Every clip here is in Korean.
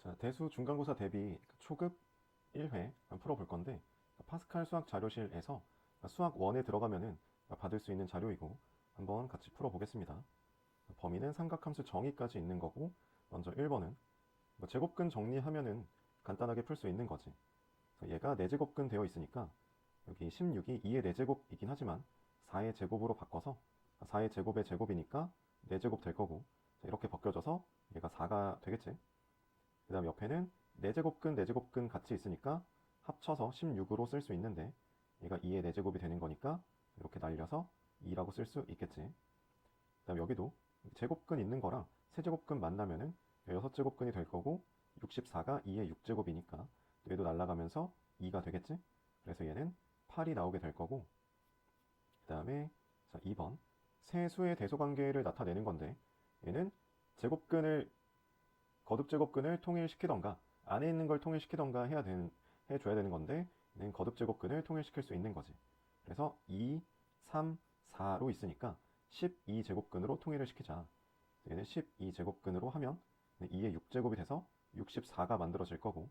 자, 대수 중간고사 대비 초급 1회 풀어볼 건데 파스칼 수학 자료실에서 수학 1에 들어가면은 받을 수 있는 자료이고 한번 같이 풀어보겠습니다. 범위는 삼각함수 정의까지 있는 거고 먼저 1번은 제곱근 정리하면은 간단하게 풀 수 있는 거지. 얘가 4제곱근 되어 있으니까 여기 16이 2의 4제곱이긴 하지만 4의 제곱으로 바꿔서 4의 제곱의 제곱이니까 4제곱 될 거고 이렇게 벗겨져서 얘가 4가 되겠지. 그 다음 옆에는 4제곱근, 4제곱근 같이 있으니까 합쳐서 16으로 쓸 수 있는데 얘가 2의 4제곱이 되는 거니까 이렇게 날려서 2라고 쓸 수 있겠지. 그 다음 여기도 제곱근 있는 거랑 세제곱근 만나면은 6제곱근이 될 거고 64가 2의 6제곱이니까 얘도 날아가면서 2가 되겠지. 그래서 얘는 8이 나오게 될 거고 그 다음에 2번 세수의 대소관계를 나타내는 건데 얘는 제곱근을 거듭제곱근을 통일시키던가 안에 있는 걸 통일시키던가 해줘야 되는 건데 얘는 거듭제곱근을 통일시킬 수 있는 거지. 그래서 2, 3, 4로 있으니까 12제곱근으로 통일을 시키자. 얘는 12제곱근으로 하면 2의 6제곱이 돼서 64가 만들어질 거고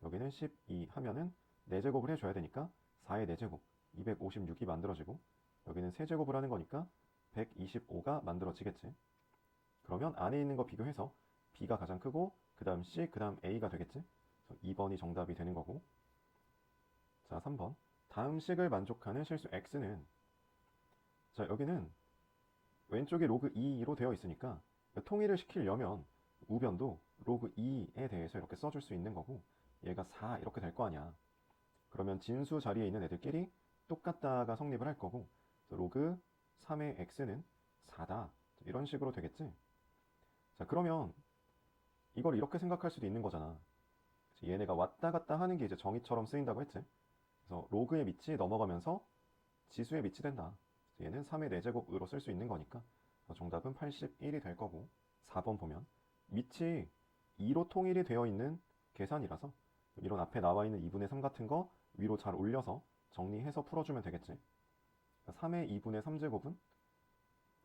여기는 12 하면은 4제곱을 해줘야 되니까 4의 4제곱 256이 만들어지고 여기는 세제곱을 하는 거니까 125가 만들어지겠지. 그러면 안에 있는 거 비교해서 B가 가장 크고 그 다음 C, 그 다음 A가 되겠지. 그래서 2번이 정답이 되는 거고. 자, 3번. 다음 식을 만족하는 실수 X는 자, 여기는 왼쪽에 로그 2로 되어 있으니까 통일을 시키려면 우변도 로그 2에 대해서 이렇게 써줄 수 있는 거고 얘가 4 이렇게 될 거 아니야. 그러면 진수 자리에 있는 애들끼리 똑같다가 성립을 할 거고 로그 3의 X는 4다. 이런 식으로 되겠지. 자, 그러면 이걸 이렇게 생각할 수도 있는 거잖아. 얘네가 왔다 갔다 하는 게 이제 정의처럼 쓰인다고 했지. 그래서 로그의 밑이 넘어가면서 지수의 밑이 된다. 얘는 3의 4제곱으로 쓸 수 있는 거니까 정답은 81이 될 거고 4번 보면 밑이 2로 통일이 되어 있는 계산이라서 이런 앞에 나와 있는 2분의 3 같은 거 위로 잘 올려서 정리해서 풀어주면 되겠지. 3의 2분의 3제곱은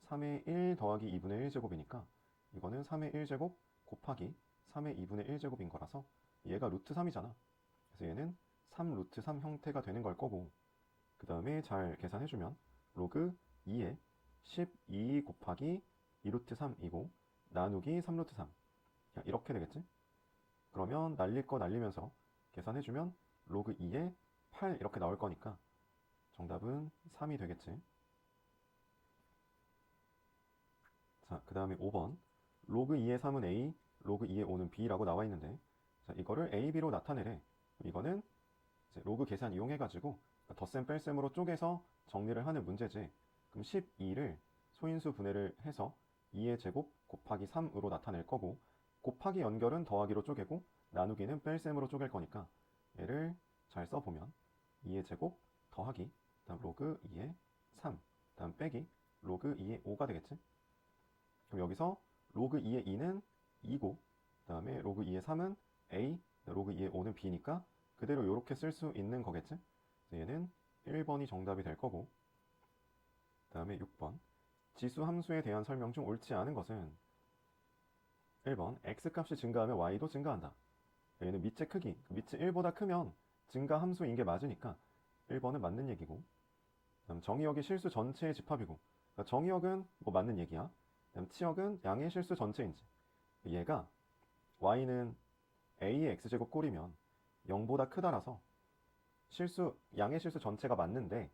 3의 1 더하기 2분의 1제곱이니까 이거는 3의 1제곱 곱하기 3의 2분의 1제곱인 거라서 얘가 루트 3이잖아. 그래서 얘는 3 루트 3 형태가 되는 걸 거고 그 다음에 잘 계산해주면 로그 2에 12 곱하기 2 루트 3이고 나누기 3 루트 3 이렇게 되겠지? 그러면 날릴 거 날리면서 계산해주면 로그 2에 8 이렇게 나올 거니까 정답은 3이 되겠지. 자, 그 다음에 5번 로그 2의 3은 A, 로그 2의 5는 B라고 나와 있는데 자, 이거를 A, B로 나타내래. 이거는 이제 로그 계산 이용해가지고 덧셈 뺄셈으로 쪼개서 정리를 하는 문제지. 그럼 12를 소인수 분해를 해서 2의 제곱 곱하기 3으로 나타낼 거고 곱하기 연결은 더하기로 쪼개고 나누기는 뺄셈으로 쪼갤 거니까 얘를 잘 써보면 2의 제곱 더하기 다음 로그 2의 3 다음 빼기 로그 2의 5가 되겠지. 그럼 여기서 로그 2의 2는 2고 그 다음에 로그 2의 3은 A, 로그 2의 5는 B니까 그대로 이렇게 쓸 수 있는 거겠지? 얘는 1번이 정답이 될 거고 그 다음에 6번 지수 함수에 대한 설명 중 옳지 않은 것은 1번 x값이 증가하면 y도 증가한다. 얘는 밑의 크기, 밑이 1보다 크면 증가 함수인 게 맞으니까 1번은 맞는 얘기고 그다음 정의역이 실수 전체의 집합이고 그러니까 정의역은 뭐 맞는 얘기야. 그다음 치역은 양의 실수 전체인지 얘가 y는 a의 x제곱 꼴이면 0보다 크다라서 양의 실수 전체가 맞는데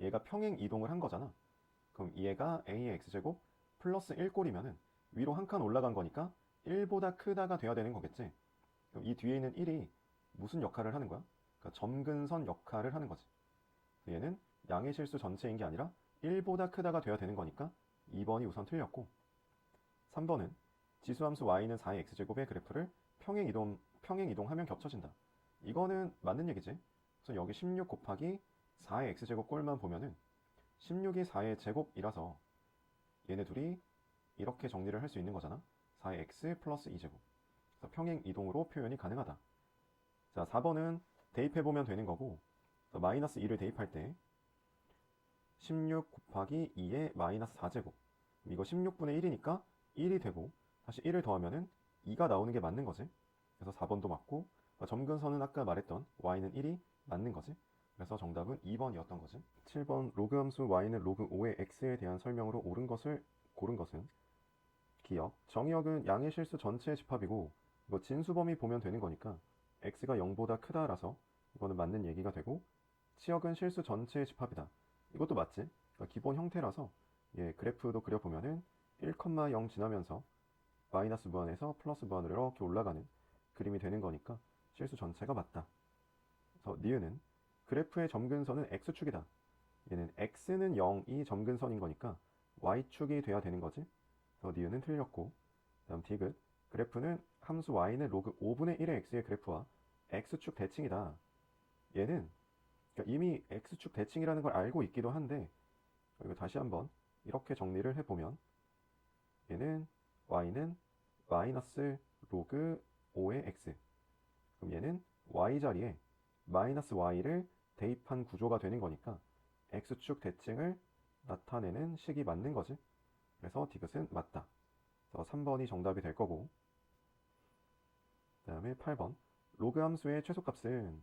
얘가 평행 이동을 한 거잖아. 그럼 얘가 a의 x제곱 플러스 1꼴이면은 위로 한 칸 올라간 거니까 1보다 크다가 돼야 되는 거겠지. 그럼 이 뒤에 있는 1이 무슨 역할을 하는 거야? 그러니까 점근선 역할을 하는 거지. 얘는 양의 실수 전체인 게 아니라 1보다 크다가 돼야 되는 거니까 2번이 우선 틀렸고 3번은 지수함수 y는 4의 x제곱의 그래프를 평행 이동하면 겹쳐진다. 이거는 맞는 얘기지. 그래서 여기 16 곱하기 4의 x제곱 꼴만 보면은 16이 4의 제곱이라서 얘네 둘이 이렇게 정리를 할 수 있는 거잖아. 4의 x 플러스 2제곱. 그래서 평행 이동으로 표현이 가능하다. 자, 4번은 대입해보면 되는 거고 마이너스 2를 대입할 때 16 곱하기 2의 마이너스 4제곱. 이거 16분의 1이니까 1이 되고 다시 1을 더하면은 2가 나오는 게 맞는 거지. 그래서 4번도 맞고, 점근선은 아까 말했던 y는 1이 맞는 거지. 그래서 정답은 2번이었던 거지. 7번 로그 함수 y는 로그 5의 x에 대한 설명으로 옳은 것을 고른 것은 기억. 정의역은 양의 실수 전체의 집합이고 이거 진수범위 보면 되는 거니까 x가 0보다 크다라서 이거는 맞는 얘기가 되고, 치역은 실수 전체의 집합이다. 이것도 맞지. 그러니까 기본 형태라서 그래프도 그려보면은 1,0 지나면서 마이너스 무한에서 플러스 무한으로 이렇게 올라가는 그림이 되는 거니까 실수 전체가 맞다. 그래서 니은은 그래프의 점근선은 x축이다. 얘는 x는 0이 점근선인 거니까 y축이 돼야 되는 거지. 그래서 니은은 틀렸고, 다음 디귿. 그래프는 함수 y는 로그 5분의 1의 x의 그래프와 x축 대칭이다. 얘는 그러니까 이미 x축 대칭이라는 걸 알고 있기도 한데, 이거 다시 한번 이렇게 정리를 해보면 얘는 y는 마이너스 로그 5의 x, 그럼 얘는 y 자리에 마이너스 y를 대입한 구조가 되는 거니까 x축 대칭을 나타내는 식이 맞는 거지. 그래서 디귿은 맞다. 그래서 3번이 정답이 될 거고, 그 다음에 8번 로그 함수의 최소값은,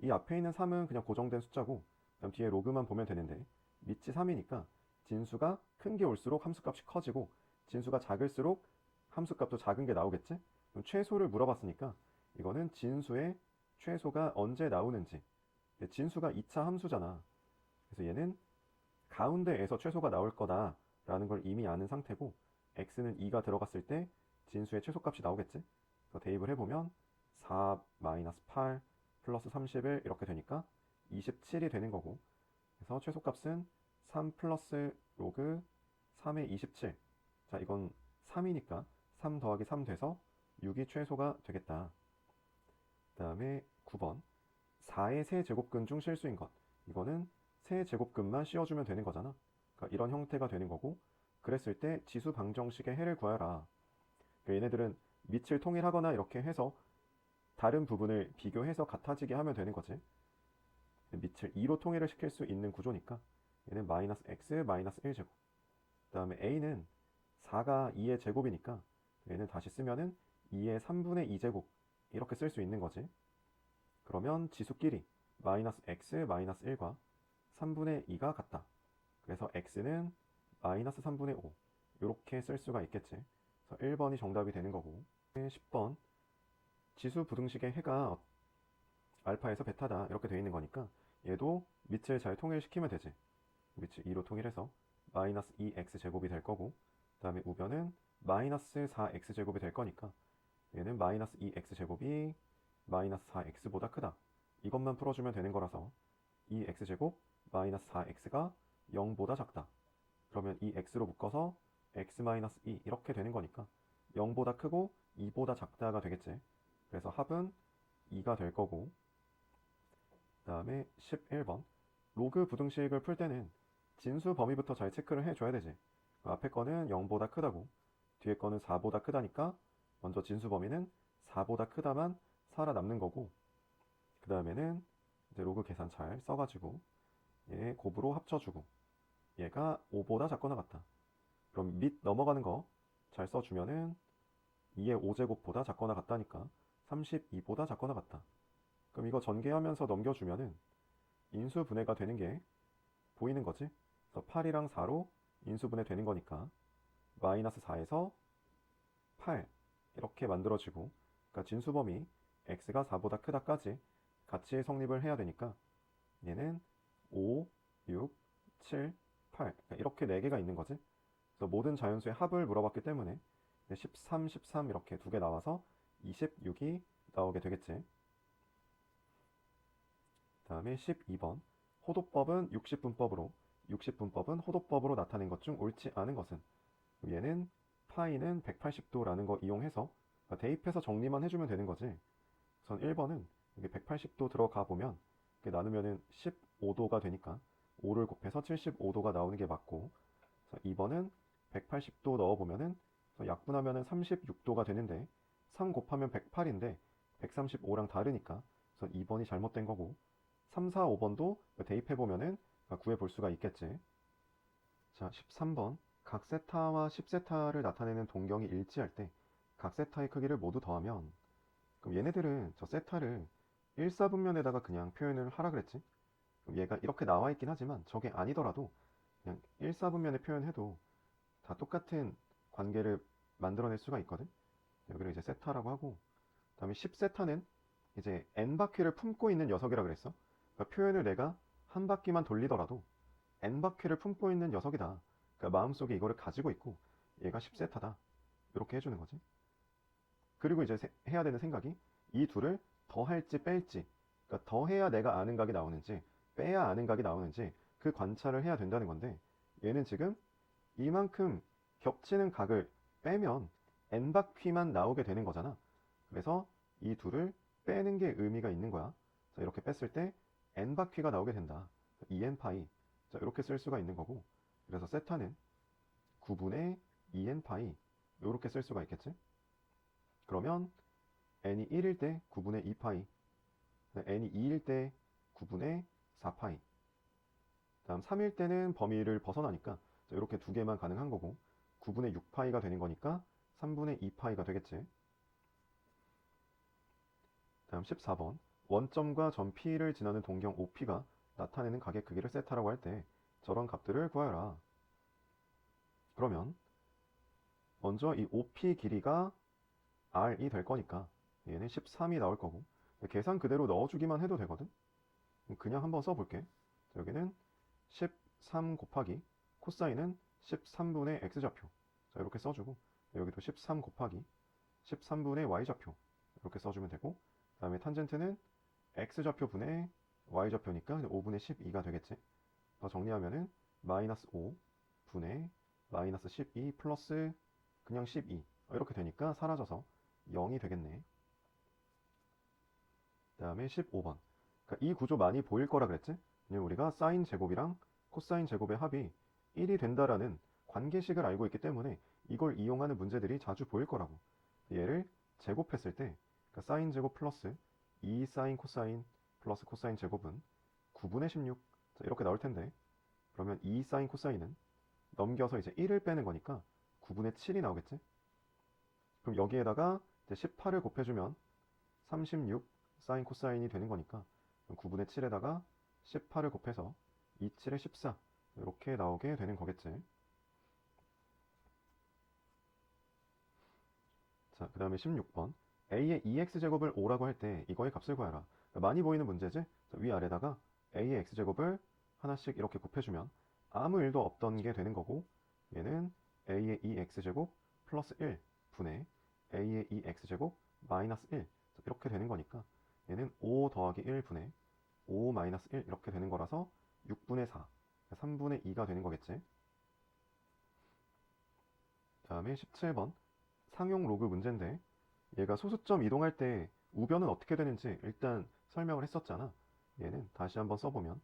이 앞에 있는 3은 그냥 고정된 숫자고 그다음 뒤에 로그만 보면 되는데, 밑이 3이니까 진수가 큰 게 올수록 함수값이 커지고 진수가 작을수록 함수값도 작은 게 나오겠지? 그럼 최소를 물어봤으니까 이거는 진수의 최소가 언제 나오는지. 진수가 2차 함수잖아. 그래서 얘는 가운데에서 최소가 나올 거다라는 걸 이미 아는 상태고, x는 2가 들어갔을 때 진수의 최소값이 나오겠지? 그래서 대입을 해보면 4-8 플러스 31 이렇게 되니까 27이 되는 거고, 그래서 최소값은 3 플러스 로그 3의 27. 자, 이건 3이니까 3 더하기 3 돼서 6이 최소가 되겠다. 그 다음에 9번 4의 세제곱근 중 실수인 것. 이거는 세제곱근만 씌워주면 되는 거잖아. 그러니까 이런 형태가 되는 거고, 그랬을 때 지수 방정식의 해를 구하라. 그러니까 얘네들은 밑을 통일하거나 이렇게 해서 다른 부분을 비교해서 같아지게 하면 되는 거지. 밑을 2로 통일을 시킬 수 있는 구조니까 얘는 마이너스 x 마이너스 1제곱. 그 다음에 a는 4가 2의 제곱이니까 얘는 다시 쓰면은 2의 3분의 2제곱 이렇게 쓸 수 있는 거지. 그러면 지수끼리 마이너스 x 마이너스 1과 3분의 2가 같다. 그래서 x는 마이너스 3분의 5 이렇게 쓸 수가 있겠지. 그래서 1번이 정답이 되는 거고, 10번 지수 부등식의 해가 알파에서 베타다 이렇게 되어 있는 거니까 얘도 밑을 잘 통일시키면 되지. 밑을 2로 통일해서 마이너스 2x 제곱이 될 거고, 그 다음에 우변은 마이너스 4x 제곱이 될 거니까 얘는 마이너스 2x 제곱이 마이너스 4x보다 크다. 이것만 풀어주면 되는 거라서 2x 제곱 마이너스 4x가 0보다 작다. 그러면 이 x로 묶어서 x 마이너스 2 이렇게 되는 거니까 0보다 크고 2보다 작다가 되겠지. 그래서 합은 2가 될 거고, 그 다음에 11번 로그 부등식을 풀 때는 진수 범위부터 잘 체크를 해줘야 되지. 앞에 거는 0보다 크다고 뒤에 거는 4보다 크다니까 먼저 진수 범위는 4보다 크다만 살아남는 거고, 그 다음에는 이제 로그 계산 잘 써가지고 얘 곱으로 합쳐주고 얘가 5보다 작거나 같다. 그럼 밑 넘어가는 거 잘 써주면은 2의 5제곱보다 작거나 같다니까 32보다 작거나 같다. 그럼 이거 전개하면서 넘겨주면은 인수분해가 되는 게 보이는 거지. 그래서 8이랑 4로 인수분해 되는 거니까 마이너스 4에서 8 이렇게 만들어지고, 그러니까 진수범위 x가 4보다 크다까지 같이 성립을 해야 되니까 얘는 5, 6, 7, 8 그러니까 이렇게 4개가 있는 거지. 그래서 모든 자연수의 합을 물어봤기 때문에 13, 13 이렇게 2개 나와서 26이 나오게 되겠지. 그 다음에 12번 호도법은 60분법으로 60분법은 호도법으로 나타낸 것 중 옳지 않은 것은, 얘는 파이는 180도라는 거 이용해서 대입해서 정리만 해주면 되는 거지. 우선 1번은 여기 180도 들어가 보면 나누면은 15도가 되니까 5를 곱해서 75도가 나오는 게 맞고, 2번은 180도 넣어보면은 약분하면은 36도가 되는데 3 곱하면 108인데 135랑 다르니까 그래서 2번이 잘못된 거고, 3, 4, 5번도 대입해보면은 구해볼 수가 있겠지. 자, 13번 각 세타와 10세타를 나타내는 동경이 일치할 때 각 세타의 크기를 모두 더하면, 그럼 얘네들은 저 세타를 1사분면에다가 그냥 표현을 하라 그랬지. 그럼 얘가 이렇게 나와 있긴 하지만 저게 아니더라도 그냥 1사분면에 표현해도 다 똑같은 관계를 만들어낼 수가 있거든. 여기를 이제 세타라고 하고, 그다음에 10세타는 이제 n 바퀴를 품고 있는 녀석이라 그랬어. 그러니까 표현을 내가 한 바퀴만 돌리더라도 n 바퀴를 품고 있는 녀석이다. 그러니까 마음속에 이거를 가지고 있고 얘가 10세타다. 이렇게 해주는 거지. 그리고 이제 해야 되는 생각이 이 둘을 더할지 뺄지, 그러니까 더해야 내가 아는 각이 나오는지 빼야 아는 각이 나오는지 그 관찰을 해야 된다는 건데, 얘는 지금 이만큼 겹치는 각을 빼면 n 바퀴만 나오게 되는 거잖아. 그래서 이 둘을 빼는 게 의미가 있는 거야. 자, 이렇게 뺐을 때 n 바퀴가 나오게 된다. 2n 파이. 자, 이렇게 쓸 수가 있는 거고, 그래서 세타는 9분의 2n 파이 이렇게 쓸 수가 있겠지. 그러면 n이 1일 때 9분의 2파이, n이 2일 때 9분의 4파이, 다음 3일 때는 범위를 벗어나니까 이렇게 두 개만 가능한 거고 9분의 6파이가 되는 거니까 3분의 2파이가 되겠지. 다음 14번 원점과 점 P를 지나는 동경 OP가 나타내는 각의 크기를 세타라고 할 때 저런 값들을 구하여라. 그러면 먼저 이 OP 길이가 R이 될 거니까 얘는 13이 나올 거고, 계산 그대로 넣어주기만 해도 되거든. 그냥 한번 써볼게. 여기는 13 곱하기 코사인은 13분의 x좌표. 자, 이렇게 써주고, 여기도 13 곱하기 13분의 y좌표. 이렇게 써주면 되고, 그 다음에 탄젠트는 x좌표 분의 y좌표니까 5분의 12가 되겠지. 더 정리하면은 마이너스 5 분의 마이너스 12 플러스 그냥 12 이렇게 되니까 사라져서 0이 되겠네. 그 다음에 15번. 그러니까 이 구조 많이 보일 거라 그랬지? 왜냐면 우리가 사인 제곱이랑 코사인 제곱의 합이 1이 된다라는 관계식을 알고 있기 때문에 이걸 이용하는 문제들이 자주 보일 거라고. 얘를 제곱했을 때, 그러니까 사인 제곱 플러스 2 사인 코사인 플러스 코사인 제곱은 9분의 16. 자, 이렇게 나올 텐데, 그러면 2 사인 코사인은 넘겨서 이제 1을 빼는 거니까 9분의 7이 나오겠지? 그럼 여기에다가 이제 18을 곱해주면 36 사인 코사인이 되는 거니까 9분의 7에다가 18을 곱해서 2, 7에 14 이렇게 나오게 되는 거겠지. 자, 그 다음에 16번 a의 2x제곱을 5라고 할 때 이거의 값을 구하라. 많이 보이는 문제지? 자, 위아래다가 a의 x제곱을 하나씩 이렇게 곱해주면 아무 일도 없던 게 되는 거고, 얘는 a의 2x제곱 플러스 1 분의 a의 2x제곱 마이너스 1 이렇게 되는 거니까 얘는 5 더하기 1 분의 5 마이너스 1 이렇게 되는 거라서 6분의 4, 3분의 2가 되는 거겠지. 다음에 17번 상용 로그 문제인데, 얘가 소수점 이동할 때 우변은 어떻게 되는지 일단 설명을 했었잖아. 얘는 다시 한번 써보면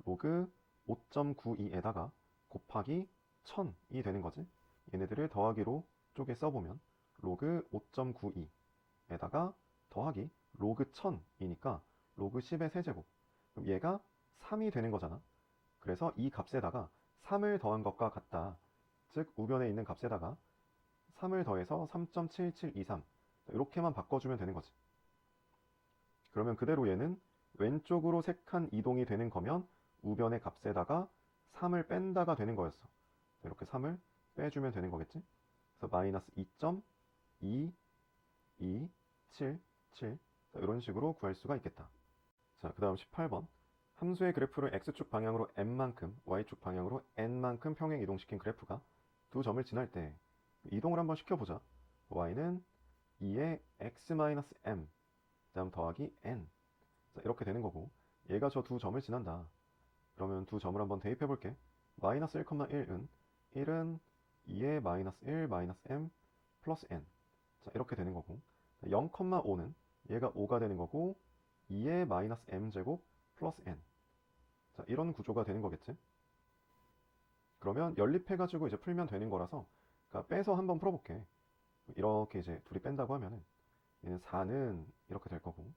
로그 5.92에다가 곱하기 1000이 되는 거지. 얘네들을 더하기로 쪼개 써보면 로그 5.92에다가 더하기 로그 1000이니까 로그 10의 세제곱. 그럼 얘가 3이 되는 거잖아. 그래서 이 값에다가 3을 더한 것과 같다. 즉 우변에 있는 값에다가 3을 더해서 3.7723 이렇게만 바꿔주면 되는 거지. 그러면 그대로 얘는 왼쪽으로 3칸 이동이 되는 거면 우변의 값에다가 3을 뺀다가 되는 거였어. 이렇게 3을 빼주면 되는 거겠지. 그래서 마이너스 2.2277 이런 식으로 구할 수가 있겠다. 자, 그 다음 18번 함수의 그래프를 x축 방향으로 m만큼 y축 방향으로 n만큼 평행 이동시킨 그래프가 두 점을 지날 때 이동을 한번 시켜보자. y는 2의 x-m 다음 더하기 n. 자, 이렇게 되는 거고, 얘가 저 두 점을 지난다. 그러면 두 점을 한번 대입해 볼게. 마이너스 1,1은 1은 2의 마이너스 1 마이너스 m 플러스 n. 자, 이렇게 되는 거고, 0,5는 얘가 5가 되는 거고 2의 마이너스 m 제곱 플러스 n. 자, 이런 구조가 되는 거겠지. 그러면 연립해가지고 이제 풀면 되는 거라서, 그러니까 빼서 한번 풀어볼게. 이렇게 이제 둘이 뺀다고 하면은 얘는 4는 이렇게 될 거고,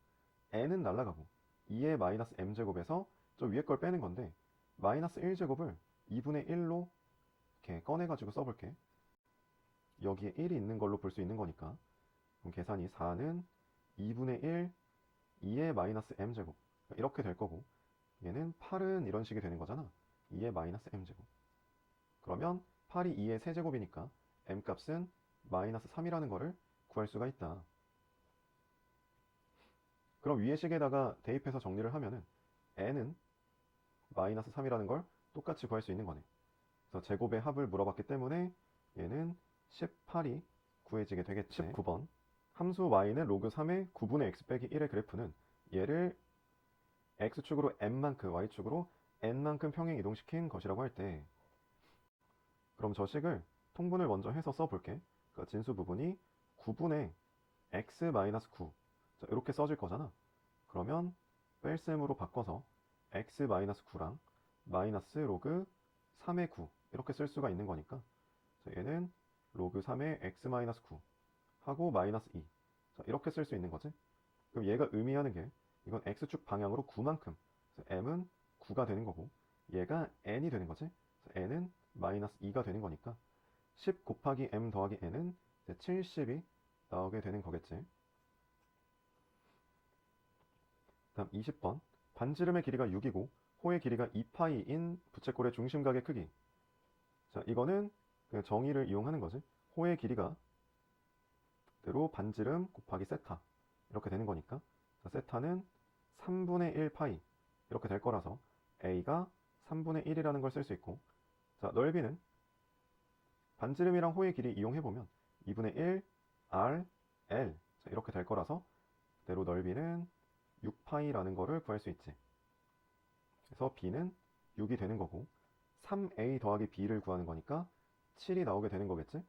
n은 날라가고 2의 마이너스 m제곱에서 저 위에 걸 빼는 건데 마이너스 1제곱을 2분의 1로 이렇게 꺼내가지고 써볼게. 여기에 1이 있는 걸로 볼 수 있는 거니까, 그럼 계산이 4는 2분의 1, 2의 마이너스 m제곱 이렇게 될 거고, 얘는 8은 이런 식이 되는 거잖아. 2의 마이너스 m제곱. 그러면 8이 2의 세제곱이니까 m 값은 마이너스 3이라는 거를 구할 수가 있다. 그럼 위의 식에다가 대입해서 정리를 하면은 n은 마이너스 3이라는 걸 똑같이 구할 수 있는 거네. 그래서 제곱의 합을 물어봤기 때문에 얘는 18이 구해지게 되겠지. 19번. 함수 y는 로그 3의 9분의 x 빼기 1의 그래프는 얘를 x축으로 m만큼, y축으로 n만큼 평행 이동시킨 것이라고 할 때, 그럼 저 식을 통분을 먼저 해서 써볼게. 그러니까 진수 부분이 9분의 x-9 이렇게 써질 거잖아. 그러면 뺄셈으로 바꿔서 x-9랑 마이너스 로그 3의 9 이렇게 쓸 수가 있는 거니까, 얘는 로그 3의 x-9 하고 마이너스 2 이렇게 쓸 수 있는 거지. 그럼 얘가 의미하는 게 이건 x축 방향으로 9만큼, m은 9가 되는 거고 얘가 n이 되는 거지. n은 마이너스 2가 되는 거니까 10 곱하기 m 더하기 n은 70이 나오게 되는 거겠지. 다음 20번. 반지름의 길이가 6이고 호의 길이가 2파이인 부채꼴의 중심각의 크기. 자, 이거는 그냥 정의를 이용하는 거지. 호의 길이가 대로 반지름 곱하기 세타 이렇게 되는 거니까, 자, 세타는 3분의 1 파이 이렇게 될 거라서 a가 3분의 1이라는 걸 쓸 수 있고, 자, 넓이는 반지름이랑 호의 길이 이용해보면 2분의 1 r l 자, 이렇게 될 거라서 그대로 넓이는 6파이라는 거를 구할 수 있지. 그래서 b는 6이 되는 거고 3a 더하기 b를 구하는 거니까 7이 나오게 되는 거겠지.